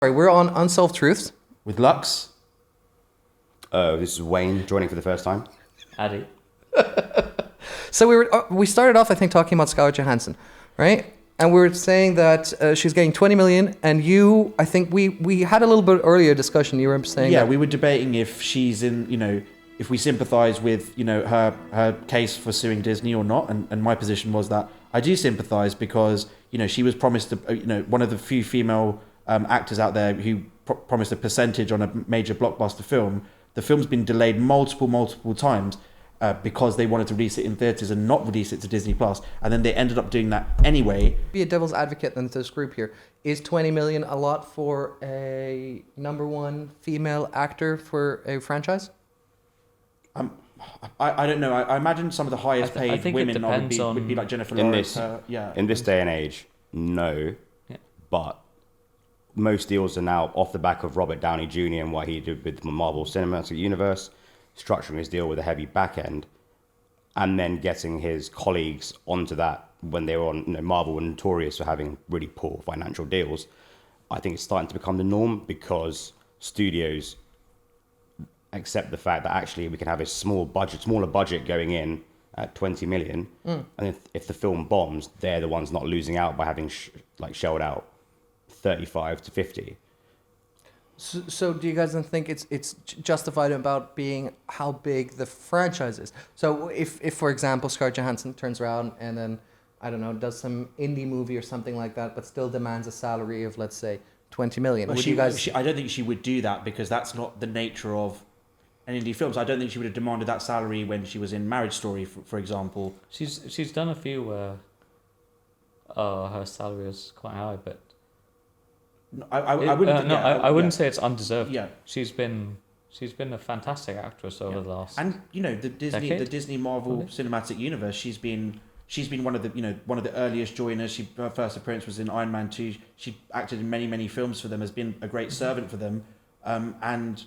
Sorry, we're on Unsolved Truths. With Lux. This is Wayne joining for the first time. Addy. So we started off, I think, talking about Scarlett Johansson, right? And we were saying that she's getting 20 million, and I think we had a little bit earlier discussion. You were saying, Yeah, we were debating if she's if we sympathise with, her case for suing Disney or not. And my position was that I do sympathise because, she was promised, one of the few female actors out there who promised a percentage on a major blockbuster film. The film's been delayed multiple times because they wanted to release it in theatres and not release it to Disney Plus, and then they ended up doing that anyway. Be a devil's advocate in this group here. Is 20 million a lot for a number one female actor for a franchise? I don't know. I imagine some of the highest paid women would be like Jennifer Lawrence. In this day and age, no. Yeah. But most deals are now off the back of Robert Downey Jr. and what he did with the Marvel Cinematic Universe, structuring his deal with a heavy back end, and then getting his colleagues onto that when they were on. Marvel were notorious for having really poor financial deals. I think it's starting to become the norm because studios accept the fact that actually we can have a smaller budget going in at 20 million, and if the film bombs, they're the ones not losing out by having shelled out 35 to 50. So do you guys then think it's justified about being how big the franchise is? So if for example Scarlett Johansson turns around and then, I don't know, does some indie movie or something like that, but still demands a salary of, let's say, 20 million. Well, would you guys? I don't think she would do that because that's not the nature of an indie film. So I don't think she would have demanded that salary when she was in Marriage Story, for example. She's done a few where her salary is quite high, but I wouldn't. I wouldn't say it's undeserved. Yeah, she's been a fantastic actress over the last. And the Disney Marvel Cinematic Universe. She's been one of the earliest joiners. Her first appearance was in Iron Man 2. She acted in many films for them. Has been a great servant for them. And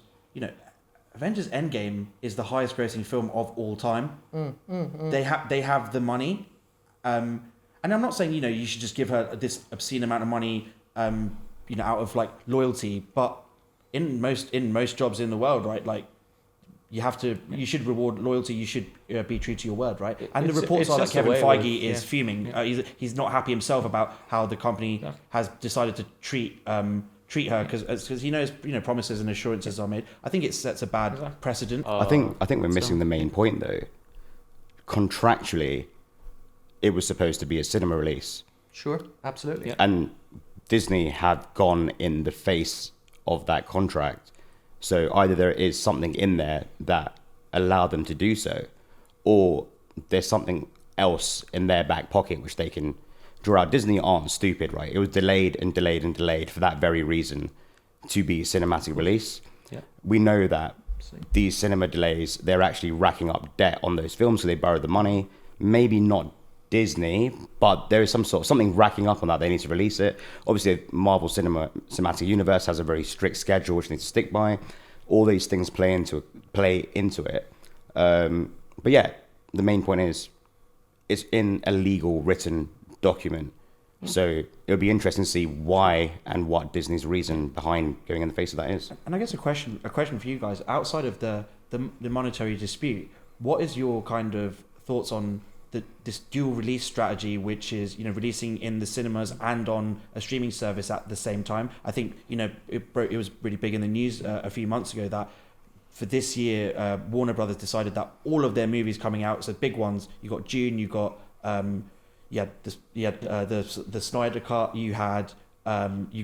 Avengers Endgame is the highest grossing film of all time. They have the money, and I'm not saying you should just give her this obscene amount of money, out of like loyalty. But in most jobs in the world, right, like you should reward loyalty. You should be true to your word, right? And the reports are that Kevin Feige is fuming. Yeah. He's not happy himself about how the company has decided to treat her because he knows promises and assurances are made. I think it sets a bad precedent. I think we're missing the main point though. Contractually, it was supposed to be a cinema release. Sure, absolutely. Yeah. And Disney had gone in the face of that contract. So either there is something in there that allowed them to do so, or there's something else in their back pocket which they can draw out. Disney aren't stupid, right? It was delayed for that very reason, to be a cinematic release. Yeah. We know that these cinema delays, they're actually racking up debt on those films, so they borrow the money. Maybe not Disney, but there is something racking up on that. They need to release it. Obviously, Marvel Cinematic Universe has a very strict schedule which they need to stick by. All these things play into it. But yeah, the main point is it's in a legal written document. So it'll be interesting to see why and what Disney's reason behind going in the face of that is. And I guess a question for you guys, outside of the monetary dispute, what is your kind of thoughts on this dual release strategy, which is releasing in the cinemas and on a streaming service at the same time? I think it was really big in the news a few months ago that for this year Warner Brothers decided that all of their movies coming out, so big ones, you got Dune, you got the Snyder Cut, you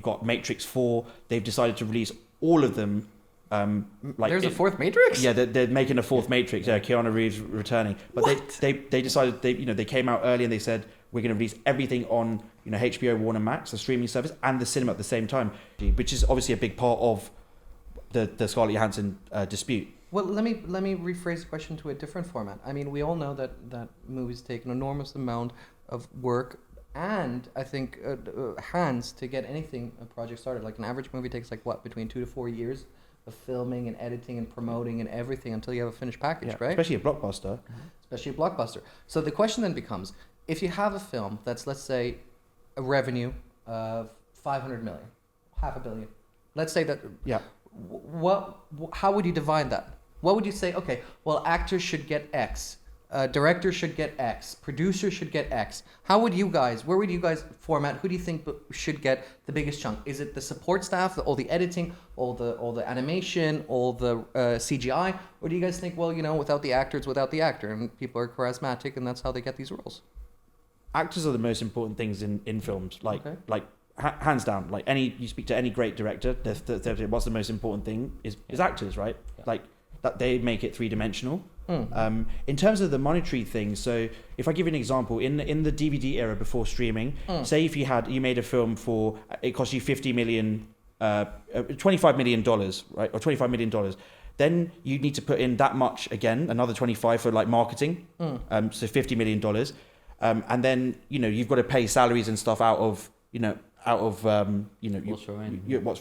got Matrix 4. They've decided to release all of them. There's a fourth Matrix? Yeah, they're making a fourth Matrix. Yeah, Keanu Reeves returning. But they decided they came out early and they said we're going to release everything on HBO, Warner Max, the streaming service, and the cinema at the same time, which is obviously a big part of the Scarlett Johansson dispute. Well, let me rephrase the question to a different format. I mean, we all know that movies take an enormous amount of work and I think hands to get a project started. Like an average movie takes between 2 to 4 years of filming and editing and promoting and everything until you have a finished package, right? Especially a blockbuster. Especially a blockbuster. So the question then becomes, if you have a film that's, let's say, a revenue of 500 million, $500 million, Let's say that. Yeah. How would you divide that? What would you say? Okay, well, actors should get X. Director should get X. Producer should get X. How would you guys? Where would you guys format? Who do you think should get the biggest chunk? Is it the support staff, all the editing, all the animation, all the CGI, or do you guys think, well, without the actor, it's without the actor, and people are charismatic, and that's how they get these roles? Actors are the most important things in films. Hands down. Like you speak to any great director, what's the most important thing is actors, right? Yeah. Like that they make it 3-dimensional. In terms of the monetary thing, so if I give you an example, in the DVD era before streaming, say if you made a film for, it cost you $25 million, right, or $25 million, then you need to put in that much again, another 25 for like marketing, so $50 million, and then you've got to pay salaries and stuff out of what's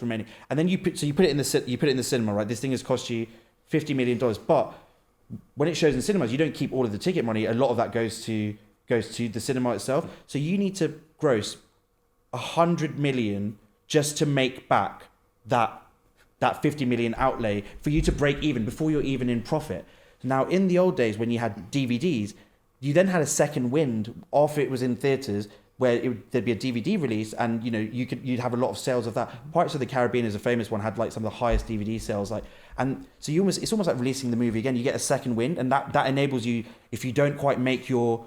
remaining, and then you put it in the cinema, right? This thing has cost you $50 million, but when it shows in cinemas, you don't keep all of the ticket money. A lot of that goes to the cinema itself. So you need to gross 100 million just to make back that 50 million outlay for you to break even before you're even in profit. Now, in the old days when you had DVDs, you then had a second wind after it was in theaters, where there'd be a DVD release, and you'd have a lot of sales of that. Pirates of the Caribbean is a famous one, had like some of the highest DVD sales, and so it's almost like releasing the movie again. You get a second wind, and that enables you, if you don't quite make your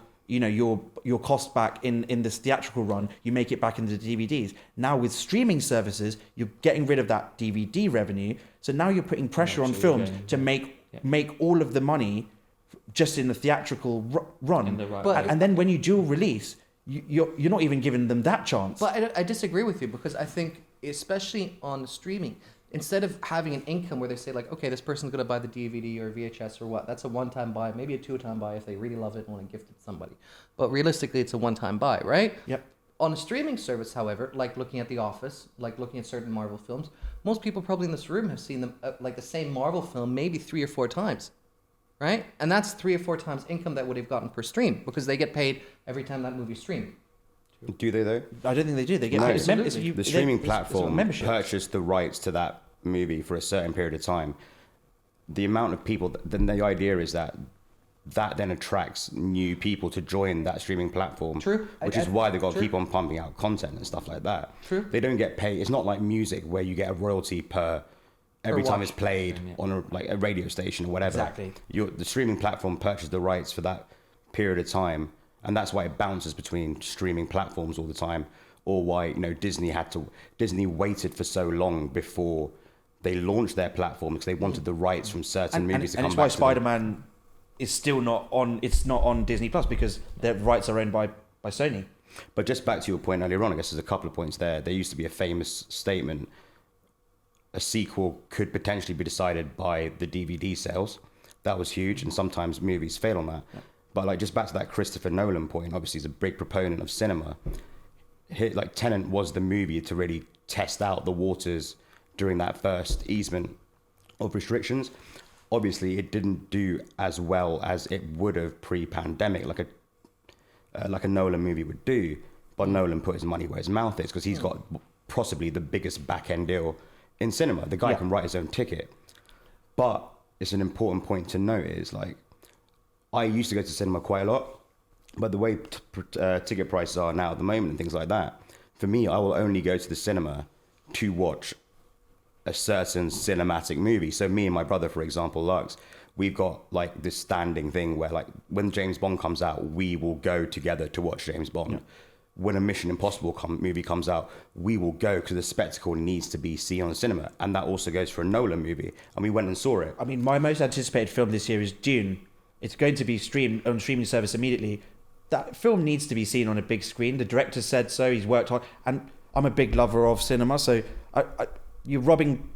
cost back in this theatrical run, you make it back into the DVDs. Now with streaming services, you're getting rid of that DVD revenue, so now you're putting pressure on films to make all of the money just in the theatrical run, and then when you dual release, you're not even giving them that chance. But I disagree with you, because I think, especially on streaming, instead of having an income where they say like, okay, this person's going to buy the DVD or VHS or what, that's a one-time buy, maybe a two-time buy if they really love it and want to gift it to somebody. But realistically, it's a one-time buy, right? Yep. On a streaming service, however, like looking at The Office, like looking at certain Marvel films, most people probably in this room have seen them, like the same Marvel film, maybe 3 or 4 times. Right? And that's 3 or 4 times income that would have gotten per stream, because they get paid every time that movie's streamed. Do they though? I don't think they do. They get paid. The streaming platform purchased the rights to that movie for a certain period of time. The amount of people, then the idea is that then attracts new people to join that streaming platform. True. Which is why they've got to keep on pumping out content and stuff like that. True. They don't get paid. It's not like music where you get a royalty every time it's played on a radio station or whatever. Exactly. The streaming platform purchased the rights for that period of time, and that's why it bounces between streaming platforms all the time, or why Disney waited for so long before they launched their platform, because they wanted the rights from certain movies to come back. And it's why Spider-Man is still not on. It's not on Disney Plus, because their rights are owned by Sony. But just back to your point earlier on, I guess there's a couple of points there. There used to be a famous statement: a sequel could potentially be decided by the DVD sales. That was huge, and sometimes movies fail on that. Yeah. But like, just back to that Christopher Nolan point, obviously he's a big proponent of cinema. Like Tenet was the movie to really test out the waters during that first easement of restrictions. Obviously, it didn't do as well as it would have pre-pandemic, like a Nolan movie would do. But Nolan put his money where his mouth is, because he's got possibly the biggest back-end deal in cinema. The guy can write his own ticket. But it's an important point to note is, like, I used to go to cinema quite a lot, but the way ticket prices are now at the moment and things like that, for me, I will only go to the cinema to watch a certain cinematic movie. So me and my brother, for example, Lux, we've got like this standing thing where, like, when James Bond comes out, we will go together to watch James Bond. Yeah. When a Mission Impossible movie comes out, we will go, because the spectacle needs to be seen on cinema. And that also goes for a Nolan movie. And we went and saw it. I mean, my most anticipated film this year is Dune. It's going to be streamed on streaming service immediately. That film needs to be seen on a big screen. The director said so. He's worked hard. And I'm a big lover of cinema. So you're robbing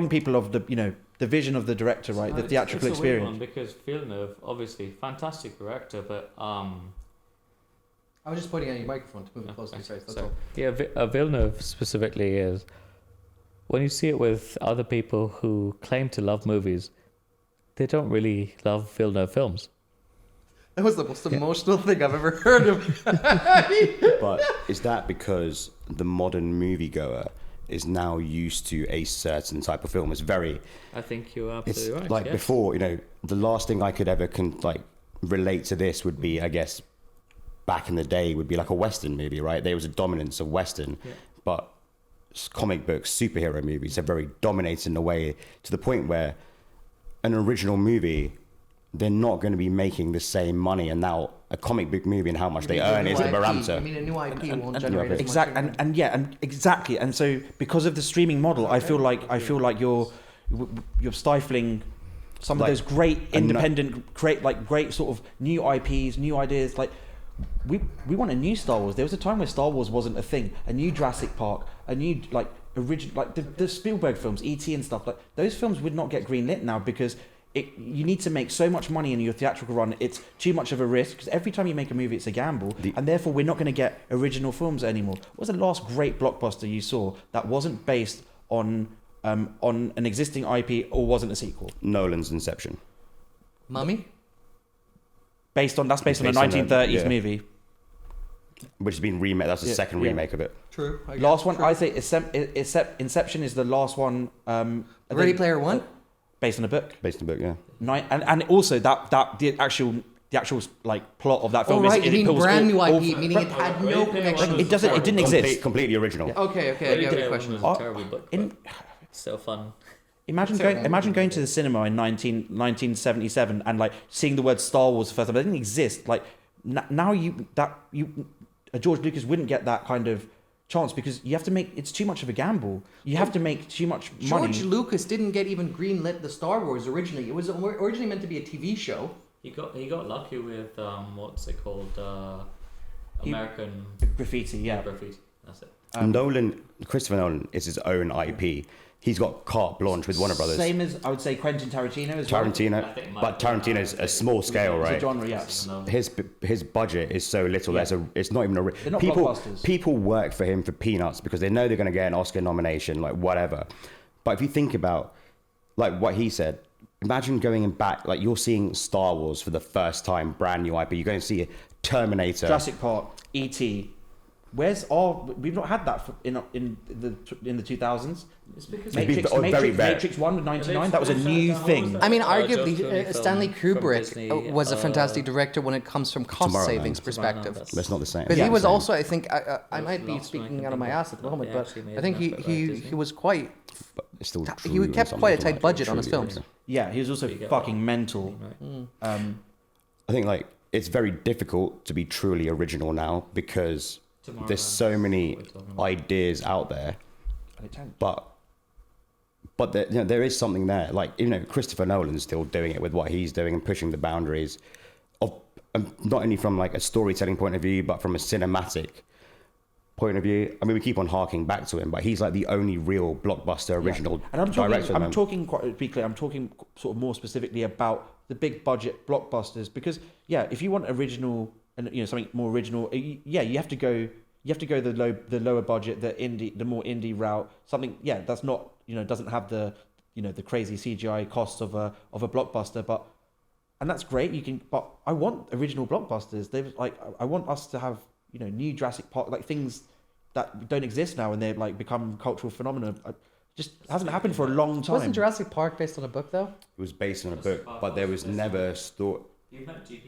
people of the vision of the director, right? The theatrical experience. It's a weird one, because Villeneuve, obviously, fantastic director, but I was just pointing at your microphone to move it closer to your face. That's all. Yeah, Villeneuve specifically is, when you see it with other people who claim to love movies, they don't really love Villeneuve films. That was the most emotional thing I've ever heard of. But is that because the modern moviegoer is now used to a certain type of film. It's very. I think you're It's absolutely right. like yes. before, the last thing I could ever relate to this would be, I guess, back in the day would be like a Western movie, right? There was a dominance of Western, but comic books, superhero movies are very dominated in a way to the point where an original movie, they're not going to be making the same money. And now a comic book movie and how much they earn is the barometer. I mean, a new IP won't generate as much. Exactly. And so because of the streaming model, I feel like you're stifling some of those great independent, great sort of new IPs, new ideas. Like we want a new Star Wars. There was a time where Star Wars wasn't a thing. A new Jurassic Park, a new original the Spielberg films, E.T. and stuff. Like those films would not get greenlit now because you need to make so much money in your theatrical run. It's too much of a risk because every time you make a movie, it's a gamble, and therefore we're not going to get original films anymore. What was the last great blockbuster you saw that wasn't based on an existing IP or wasn't a sequel? Nolan's Inception. Mummy? That's based on a 1930s movie. Which has been remade. That's the second remake of it. True. Last one, I say Inception is the last one. Ready Player One? Based on a book. Based on a book, yeah. And also that the actual plot of that film right, is you mean brand new IP, meaning it had no connection. It didn't exist. Completely original. Okay, I get the question. Was a terrible book, but it's so fun. Imagine going to the cinema in 1977 and seeing the word Star Wars the first time. It didn't exist. Now George Lucas wouldn't get that kind of chance because you have to make it's too much of a gamble. You have to make too much money. George Lucas didn't get even greenlit the Star Wars originally. It was originally meant to be a TV show. He got lucky with what's it called? American Graffiti. Yeah, Graffiti. That's it. Christopher Nolan is his own IP. He's got carte blanche with Warner Brothers. Same as I would say Quentin Tarantino as well. But Tarantino's a small scale, right? It's a genre, yes. His budget is so little. Yeah. It's not even a. They're not blockbusters. People work for him for peanuts because they know they're going to get an Oscar nomination, whatever. But if you think about what he said, imagine going back, you're seeing Star Wars for the first time, brand new IP. You're going to see Terminator, Jurassic Park, E.T. We've not had that in the 2000s. It's because Matrix 1 with 99. That was a new thing. I mean, arguably, Stanley Kubrick was a fantastic director when it comes from cost savings perspective. That's not the same. But he was also, I think, I might be speaking out of my ass at the moment, but I think he was quite. He kept quite a tight budget on his films. Yeah, he was also fucking mental. I think it's very difficult to be truly original now because there's so many ideas out there, but there is something there. Christopher Nolan's still doing it with what he's doing and pushing the boundaries of not only from a storytelling point of view, but from a cinematic point of view. I mean, we keep on harking back to him, but he's the only real blockbuster original director. I'm talking sort of more specifically about the big budget blockbusters because if you want original and something more original, you have to go the lower budget, the more indie route. Something that's not doesn't have the the crazy CGI costs of a blockbuster, and that's great. But I want original blockbusters. I want us to have new Jurassic Park, things that don't exist now and they become cultural phenomena. Just hasn't happened for a long time. Wasn't Jurassic Park based on a book though? It was based on a book, but there was never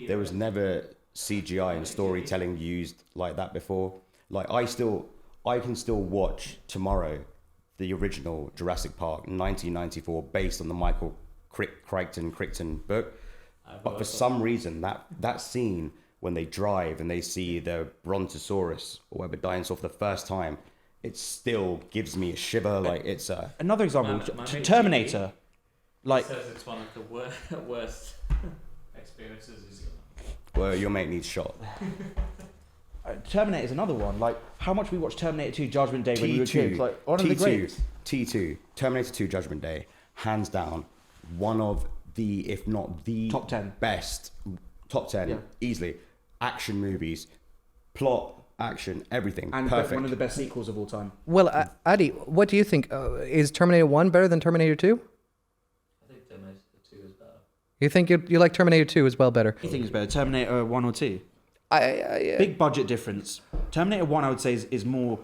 there was never CGI and storytelling used like that before. I can still watch tomorrow the original Jurassic Park 1994 based on the Michael Crichton book. But for some reason that scene when they drive and they see the Brontosaurus or whatever dinosaur for the first time, it still gives me a shiver. It's a another example. Terminator. He says it's one of the worst experiences. Well, your mate needs shot. Terminator is another one. How much we watched Terminator 2 Judgment Day when we were kids. One of the greats. T2, Terminator 2 Judgment Day, hands down, one of the, if not the top 10 best, top 10 easily, action movies, plot, action, everything, and perfect. One of the best sequels of all time. Well, Adi, what do you think? Is Terminator 1 better than Terminator 2? I think Terminator 2 is better. You think you like Terminator 2 as well better? You think it's better, Terminator 1 or 2? I Big budget difference. Terminator 1, I would say, is more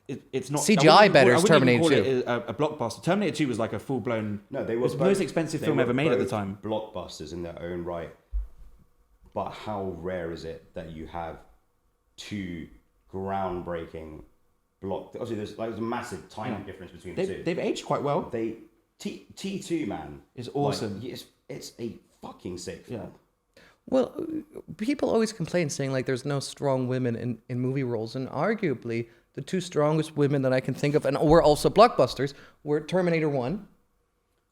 it's not CGI better is I wouldn't even Terminator call it a blockbuster. Terminator 2 was like a full blown. No, they It were was the both- most expensive they film were ever made at the both time. Blockbusters in their own right. But how rare is it that you have two groundbreaking obviously there's a massive time difference between the two. They've aged quite well. T2, man, Is awesome. Like, it's a fucking sick film. Well, people always complain saying like there's no strong women in movie roles, and arguably the two strongest women that I can think of, and were also blockbusters, were Terminator 1,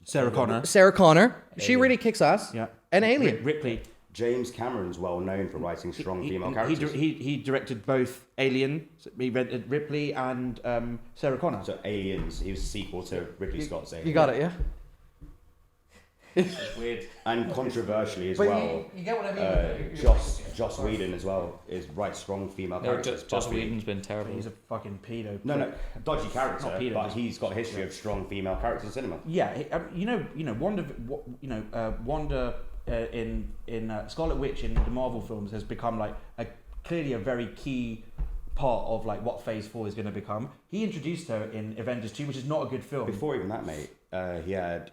Sarah Connor. Sarah Connor, she really kicks ass, Yeah. and Alien. Ripley. James Cameron's well known for writing strong female characters. He directed both Alien, he read Ripley and Sarah Connor. So Aliens, he was a sequel to Ridley Scott's Alien. You got it, yeah? It's weird. And controversially as But well, you get what I mean? Joss Whedon as well writes strong female No, characters. Joss Buffy. Whedon's been terrible. He's a fucking pedo. No, dodgy character, Not pedo, but just- he's got a history of strong female characters in cinema. Yeah, Wanda, Wanda in Scarlet Witch in the Marvel films has become like clearly a very key part of like what Phase 4 is going to become. He introduced her in Avengers 2, which is not a good film. Before even that, mate, he had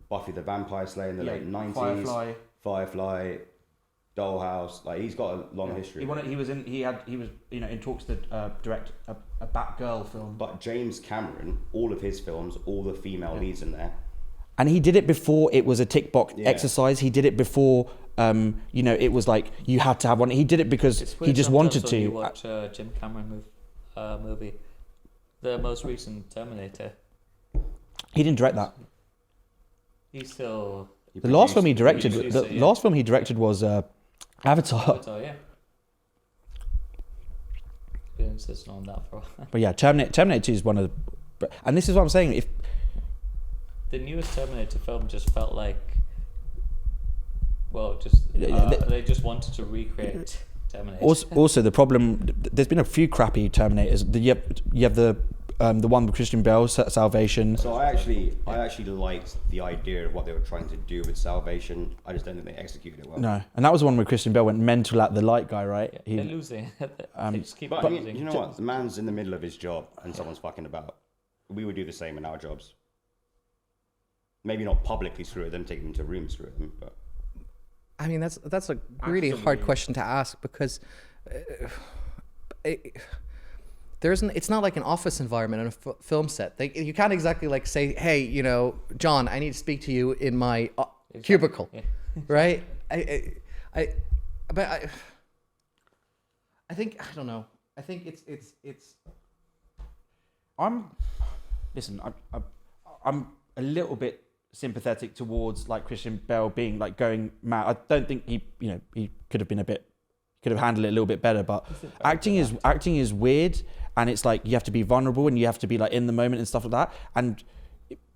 Buffy the Vampire Slayer in the late 90s, Firefly, Dollhouse. Like he's got a long history. He was in talks to direct a Batgirl film. But James Cameron, all of his films, all the female leads in there. And he did it before it was a tick box Yeah. exercise. He did it before, it was like you had to have one. He did it because It's he weird just sometimes wanted when to. You watch Jim Cameron movie, the most recent Terminator. He didn't direct that. He's still The last film he directed, producer, the yeah. last film he directed was Avatar. so yeah. Been insisting on that for a while. But yeah, Terminator 2 is one of the, and this is what I'm saying. If The newest Terminator film just felt like, they just wanted to recreate Terminator. also the problem, there's been a few crappy Terminators. You have the one with Christian Bale, Salvation. So I actually liked the idea of what they were trying to do with Salvation. I just don't think they executed it well. No, and that was the one where Christian Bale went mental at the light guy, right? They're losing. They just keep But I losing. mean, you know what? The man's in the middle of his job and someone's fucking about. We would do the same in our jobs. Maybe not publicly screw at them, take them to room screw at them, but I mean, that's a really hard question to ask because it's not like an office environment in a film set. You can't exactly like say, hey, John, I need to speak to you in my cubicle, Yeah. right? I think I don't know. I think it's. I'm a little bit sympathetic towards like Christian Bale being like going mad. I don't think he could have handled it a little bit better, but acting is weird, and it's like you have to be vulnerable and you have to be like in the moment and stuff like that. And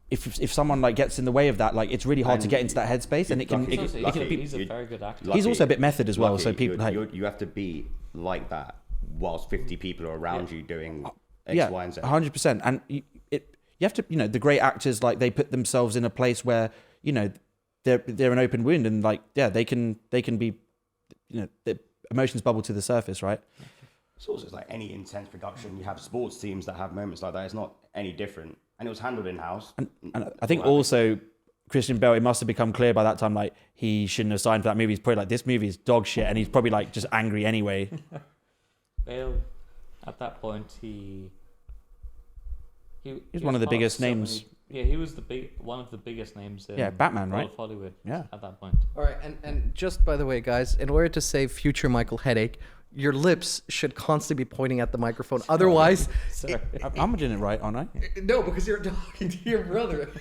if someone like gets in the way of that, like it's really hard to get into that headspace, and it can. He's a very good actor. He's also a bit method as well, so people you have to be like that whilst 50 people are around you doing X, yeah, Y, and Z. 100%. And you have to, the great actors, like they put themselves in a place where, they're an open wound, and like, yeah, they can be, the emotions bubble to the surface, right? It's also like any intense production. You have sports teams that have moments like that. It's not any different. And it was handled in-house. And I think also Christian Bale, it must have become clear by that time, like he shouldn't have signed for that movie. He's probably like, this movie is dog shit. And he's probably like just angry anyway. Bale, at that point, he He's one of the part biggest so many- names. he was one of the biggest names in Batman, all right? of Hollywood. Yeah. At that point. All right, and just by the way, guys, in order to save future Michael headache, your lips should constantly be pointing at the microphone. Otherwise, Sorry. I'm doing it right, aren't I? no, because you're talking to your brother.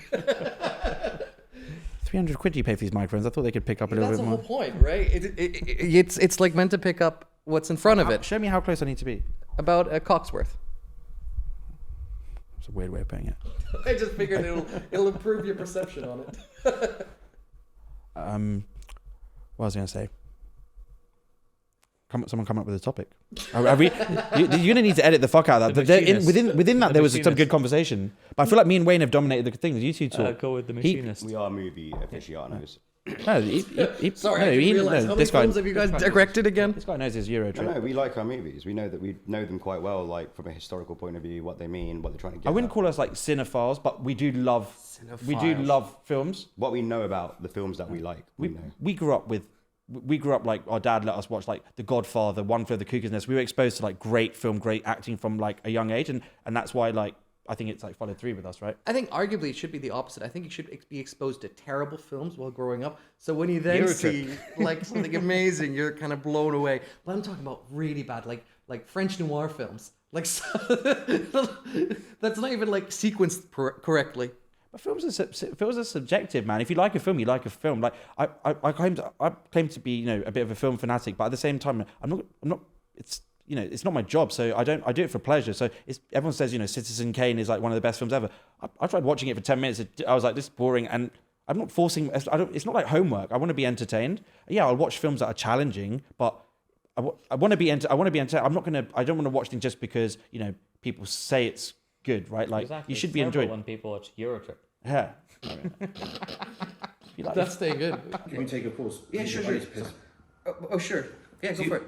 300 quid you pay for these microphones. I thought they could pick up a little That's bit the more. whole point, right? It's like meant to pick up what's in front of it. Show me how close I need to be. About a Coxworth. It's a weird way of putting it. I just figured it'll improve your perception on it. What was I going to say? Someone come up with a topic. You're going to need to edit the fuck out of that. Within that, there was some Machinist. good conversation. But I feel like me and Wayne have dominated the thing. You two talk. Go with the machinist. We are movie aficionados. No, Sorry, no, I didn't realize. How many films have you guys directed again? This guy knows his Euro trip. No, we like our movies. We know them quite well, like from a historical point of view, what they mean, what they're trying to get. I wouldn't call us like cinephiles, but we do love films. What we know about the films that we like. We grew up like our dad let us watch like The Godfather, One Flew Over the Cuckoo's Nest. We were exposed to like great film, great acting from like a young age, and that's why like I think it's like followed through with us, right? I think arguably it should be the opposite. I think you should be exposed to terrible films while growing up. So when you then see like something amazing, you're kind of blown away. But I'm talking about really bad, like French noir films. Like that's not even like sequenced correctly. But films are subjective, man. If you like a film, you like a film. Like I claim to be a bit of a film fanatic, but at the same time, I'm not. It's not my job, so I do it for pleasure. So everyone says Citizen Kane is like one of the best films ever. I tried watching it for 10 minutes. I was like, this is boring, and I'm not forcing. It's not like homework. I want to be entertained. Yeah, I'll watch films that are challenging, but I want to be entertained. I don't want to watch things just because people say it's good, right? Like exactly. You should be enjoying. When people watch Eurotrip. Yeah. That's staying good. Can we take a pause? Yeah, sure. Oh, sure. Yeah, go for it.